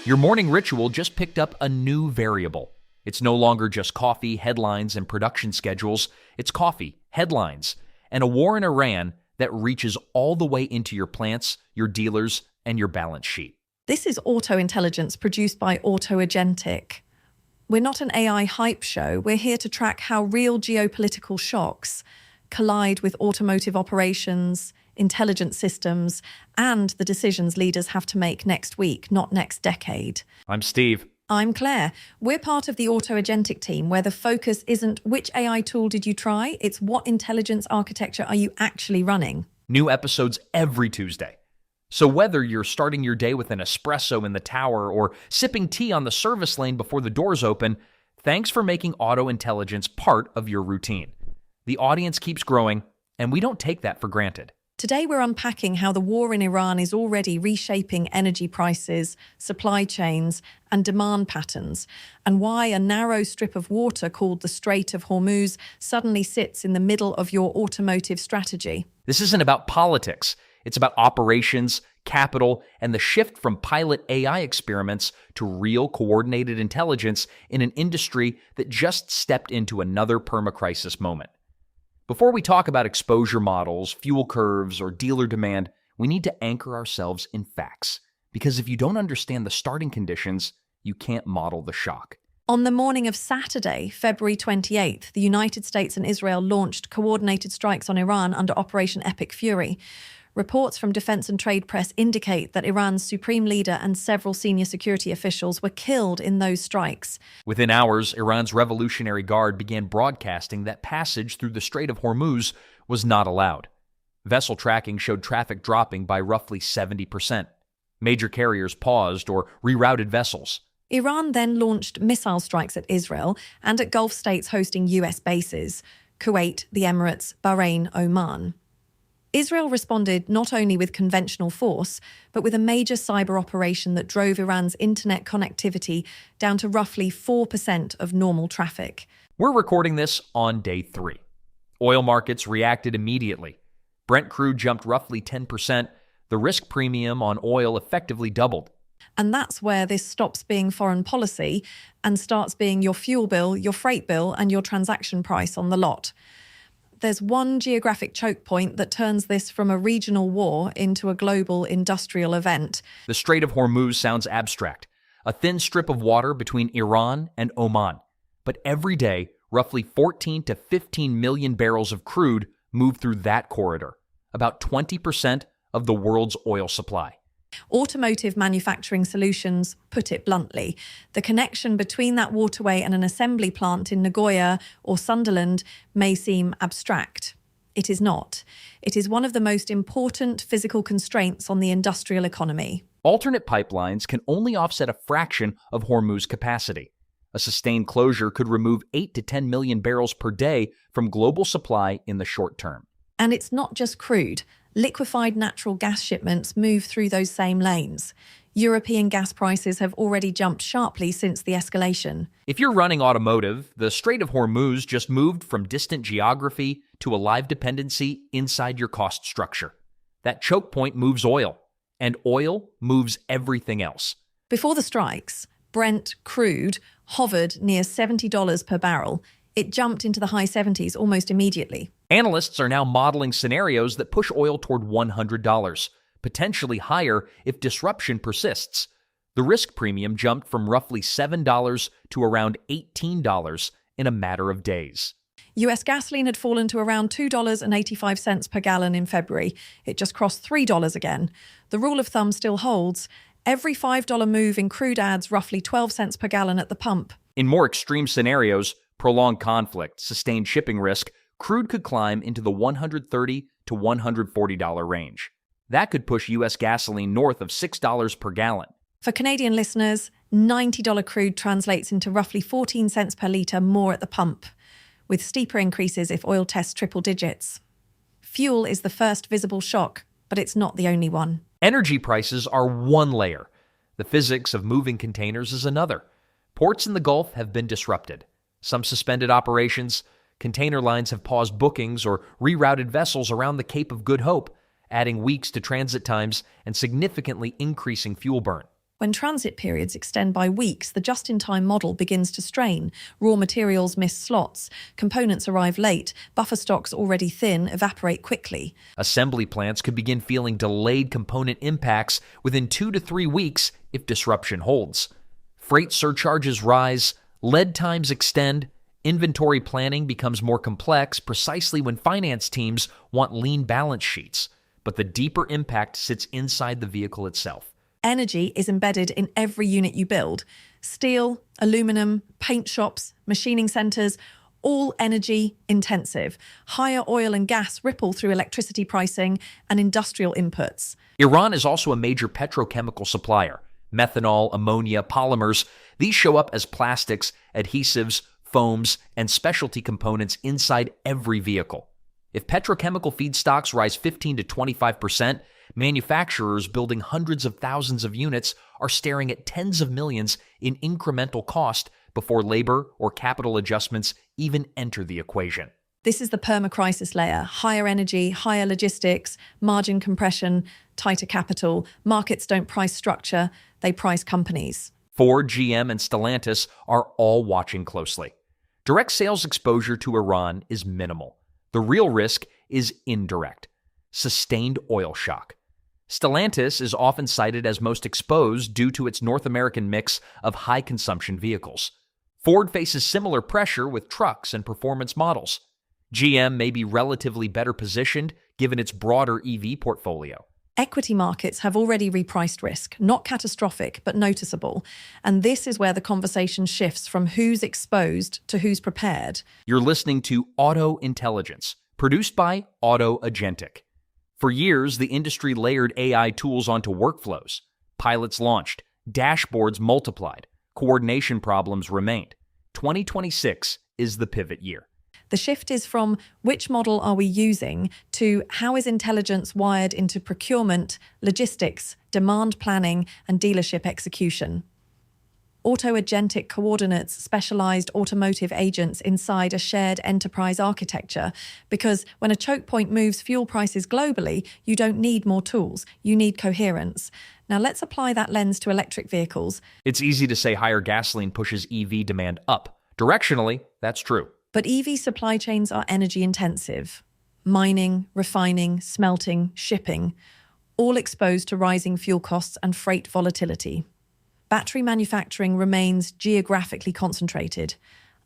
Your morning ritual just picked up a new variable. It's no longer just coffee, headlines, and production schedules. It's coffee, headlines, and a war in Iran that reaches all the way into your plants, your dealers, and your balance sheet. This is Auto Intelligence produced by Autoagentic. We're not an AI hype show. We're here to track how real geopolitical shocks collide with automotive operations, intelligent systems, and the decisions leaders have to make next week, not next decade. I'm Steve. I'm Claire. We're part of the Autoagentic team where the focus isn't which AI tool did you try, it's what intelligence architecture are you actually running. New episodes every Tuesday. So whether you're starting your day with an espresso in the tower or sipping tea on the service lane before the doors open, thanks for making auto intelligence part of your routine. The audience keeps growing, and we don't take that for granted. Today we're unpacking how the war in Iran is already reshaping energy prices, supply chains, and demand patterns, and why a narrow strip of water called the Strait of Hormuz suddenly sits in the middle of your automotive strategy. This isn't about politics. It's about operations, capital, and the shift from pilot AI experiments to real coordinated intelligence in an industry that just stepped into another permacrisis moment. Before we talk about exposure models, fuel curves, or dealer demand, we need to anchor ourselves in facts. Because if you don't understand the starting conditions, you can't model the shock. On the morning of Saturday, February 28th, the United States and Israel launched coordinated strikes on Iran under Operation Epic Fury. Reports from defense and trade press indicate that Iran's supreme leader and several senior security officials were killed in those strikes. Within hours, Iran's Revolutionary Guard began broadcasting that passage through the Strait of Hormuz was not allowed. Vessel tracking showed traffic dropping by roughly 70%. Major carriers paused or rerouted vessels. Iran then launched missile strikes at Israel and at Gulf states hosting US bases: Kuwait, the Emirates, Bahrain, Oman. Israel responded not only with conventional force, but with a major cyber operation that drove Iran's internet connectivity down to roughly 4% of normal traffic. We're recording this on day 3. Oil markets reacted immediately. Brent crude jumped roughly 10%. The risk premium on oil effectively doubled. And that's where this stops being foreign policy and starts being your fuel bill, your freight bill, and your transaction price on the lot. There's one geographic choke point that turns this from a regional war into a global industrial event. The Strait of Hormuz sounds abstract, a thin strip of water between Iran and Oman. But every day, roughly 14 to 15 million barrels of crude move through that corridor, about 20% of the world's oil supply. Automotive manufacturing solutions put it bluntly. The connection between that waterway and an assembly plant in Nagoya or Sunderland may seem abstract. It is not. It is one of the most important physical constraints on the industrial economy. Alternate pipelines can only offset a fraction of Hormuz capacity. A sustained closure could remove 8 to 10 million barrels per day from global supply in the short term. And it's not just crude. Liquefied natural gas shipments move through those same lanes. European gas prices have already jumped sharply since the escalation. If you're running Automotive, the Strait of Hormuz just moved from distant geography to a live dependency inside your cost structure. That choke point moves oil, and oil moves everything else. Before the strikes, Brent crude hovered near $70 per barrel. It jumped into the high 70s almost immediately. Analysts are now modeling scenarios that push oil toward $100, potentially higher if disruption persists. The risk premium jumped from roughly $7 to around $18 in a matter of days. US gasoline had fallen to around $2.85 per gallon in February. It just crossed $3 again. The rule of thumb still holds. Every $5 move in crude adds roughly 12 cents per gallon at the pump. In more extreme scenarios, prolonged conflict, sustained shipping risk, crude could climb into the $130 to $140 range. That could push U.S. gasoline north of $6 per gallon. For Canadian listeners, $90 crude translates into roughly 14 cents per litre more at the pump, with steeper increases if oil tests triple digits. Fuel is the first visible shock, but it's not the only one. Energy prices are one layer. The physics of moving containers is another. Ports in the Gulf have been disrupted. Some suspended operations, container lines have paused bookings or rerouted vessels around the Cape of Good Hope, adding weeks to transit times and significantly increasing fuel burn. When transit periods extend by weeks, the just-in-time model begins to strain. Raw materials miss slots, components arrive late, buffer stocks already thin evaporate quickly. Assembly plants could begin feeling delayed component impacts within 2 to 3 weeks if disruption holds. Freight surcharges rise, lead times extend, inventory planning becomes more complex precisely when finance teams want lean balance sheets. But the deeper impact sits inside the vehicle itself. Energy is embedded in every unit you build. Steel, aluminum, paint shops, machining centres, all energy intensive. Higher oil and gas ripple through electricity pricing and industrial inputs. Iran is also a major petrochemical supplier. Methanol, ammonia, polymers, these show up as plastics, adhesives, foams, and specialty components inside every vehicle. If petrochemical feedstocks rise 15 to 25%, manufacturers building hundreds of thousands of units are staring at tens of millions in incremental cost before labor or capital adjustments even enter the equation. This is the perma-crisis layer: higher energy, higher logistics, margin compression, tighter capital. Markets don't price structure, they price companies. Ford, GM, and Stellantis are all watching closely. Direct sales exposure to Iran is minimal. The real risk is indirect: sustained oil shock. Stellantis is often cited as most exposed due to its North American mix of high-consumption vehicles. Ford faces similar pressure with trucks and performance models. GM may be relatively better positioned given its broader EV portfolio. Equity markets have already repriced risk, not catastrophic, but noticeable. And this is where the conversation shifts from who's exposed to who's prepared. You're listening to Auto Intelligence, produced by Auto Agentic. For years, the industry layered AI tools onto workflows. Pilots launched, dashboards multiplied, coordination problems remained. 2026 is the pivot year. The shift is from which model are we using to how is intelligence wired into procurement, logistics, demand planning, and dealership execution. Auto-agentic coordinates specialized automotive agents inside a shared enterprise architecture, because when a choke point moves fuel prices globally, you don't need more tools, you need coherence. Now let's apply that lens to electric vehicles. It's easy to say higher gasoline pushes EV demand up. Directionally, that's true. But EV supply chains are energy intensive. Mining, refining, smelting, shipping, all exposed to rising fuel costs and freight volatility. Battery manufacturing remains geographically concentrated.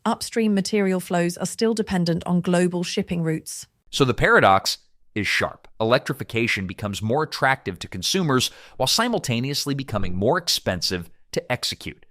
Upstream material flows are still dependent on global shipping routes. So the paradox is sharp. Electrification becomes more attractive to consumers while simultaneously becoming more expensive to execute.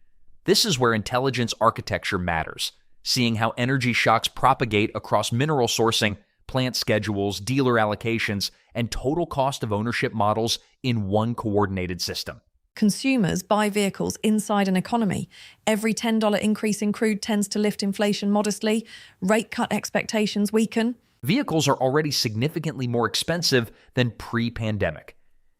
This is where intelligence architecture matters. Seeing how energy shocks propagate across mineral sourcing, plant schedules, dealer allocations, and total cost of ownership models in one coordinated system. Consumers buy vehicles inside an economy. Every $10 increase in crude tends to lift inflation modestly. Rate cut expectations weaken. Vehicles are already significantly more expensive than pre-pandemic.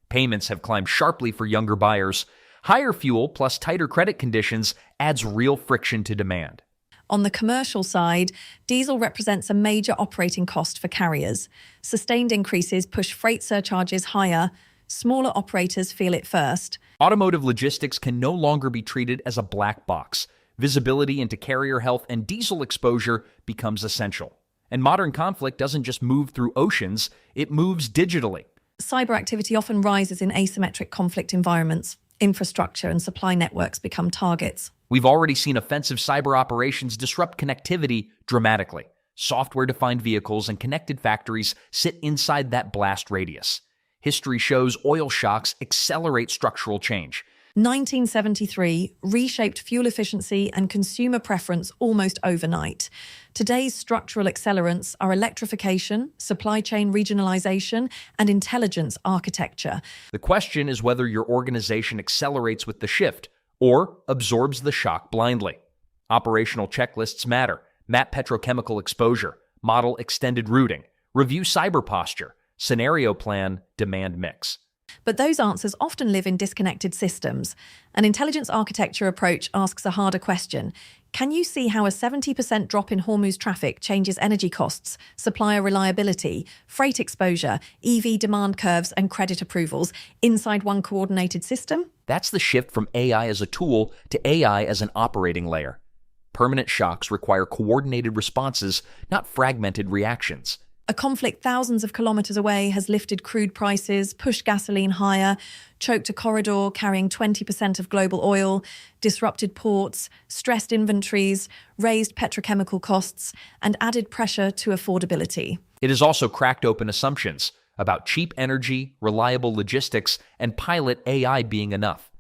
Payments have climbed sharply for younger buyers. Higher fuel plus tighter credit conditions adds real friction to demand. On the commercial side, diesel represents a major operating cost for carriers. Sustained increases push freight surcharges higher. Smaller operators feel it first. Automotive logistics can no longer be treated as a black box. Visibility into carrier health and diesel exposure becomes essential. And modern conflict doesn't just move through oceans, it moves digitally. Cyber activity often rises in asymmetric conflict environments. Infrastructure and supply networks become targets. We've already seen offensive cyber operations disrupt connectivity dramatically. Software-defined vehicles and connected factories sit inside that blast radius. History shows oil shocks accelerate structural change. 1973 reshaped fuel efficiency and consumer preference almost overnight. Today's structural accelerants are electrification, supply chain regionalization, and intelligence architecture. The question is whether your organization accelerates with the shift or absorbs the shock blindly. Operational checklists matter. Map petrochemical exposure, model extended routing, review cyber posture, scenario plan, demand mix. But those answers often live in disconnected systems. An intelligence architecture approach asks a harder question. Can you see how a 70% drop in Hormuz traffic changes energy costs, supplier reliability, freight exposure, EV demand curves, and credit approvals inside one coordinated system? That's the shift from AI as a tool to AI as an operating layer. Permanent shocks require coordinated responses, not fragmented reactions. A conflict thousands of kilometers away has lifted crude prices, pushed gasoline higher, choked a corridor carrying 20% of global oil, disrupted ports, stressed inventories, raised petrochemical costs, and added pressure to affordability. It has also cracked open assumptions about cheap energy, reliable logistics, and pilot AI being enough.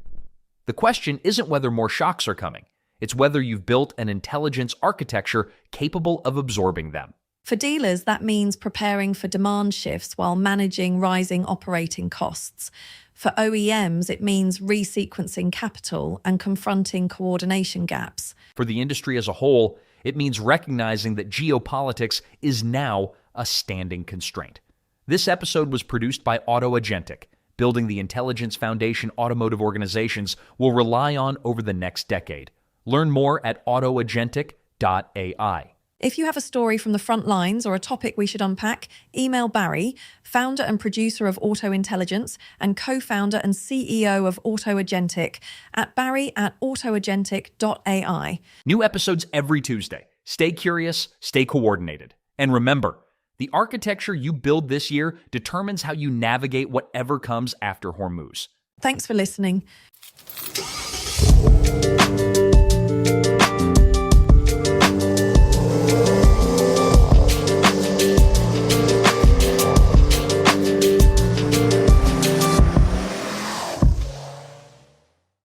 The question isn't whether more shocks are coming. It's whether you've built an intelligence architecture capable of absorbing them. For dealers, that means preparing for demand shifts while managing rising operating costs. For OEMs, it means resequencing capital and confronting coordination gaps. For the industry as a whole, it means recognizing that geopolitics is now a standing constraint. This episode was produced by Automotive, building the intelligence foundation automotive organizations will rely on over the next decade. Learn more at autoagentic.ai. If you have a story from the front lines or a topic we should unpack, email Barry, founder and producer of Auto Intelligence and co-founder and CEO of Automotive, at barry@autoagentic.ai. New episodes every Tuesday. Stay curious, stay coordinated. And remember, the architecture you build this year determines how you navigate whatever comes after Hormuz. Thanks for listening.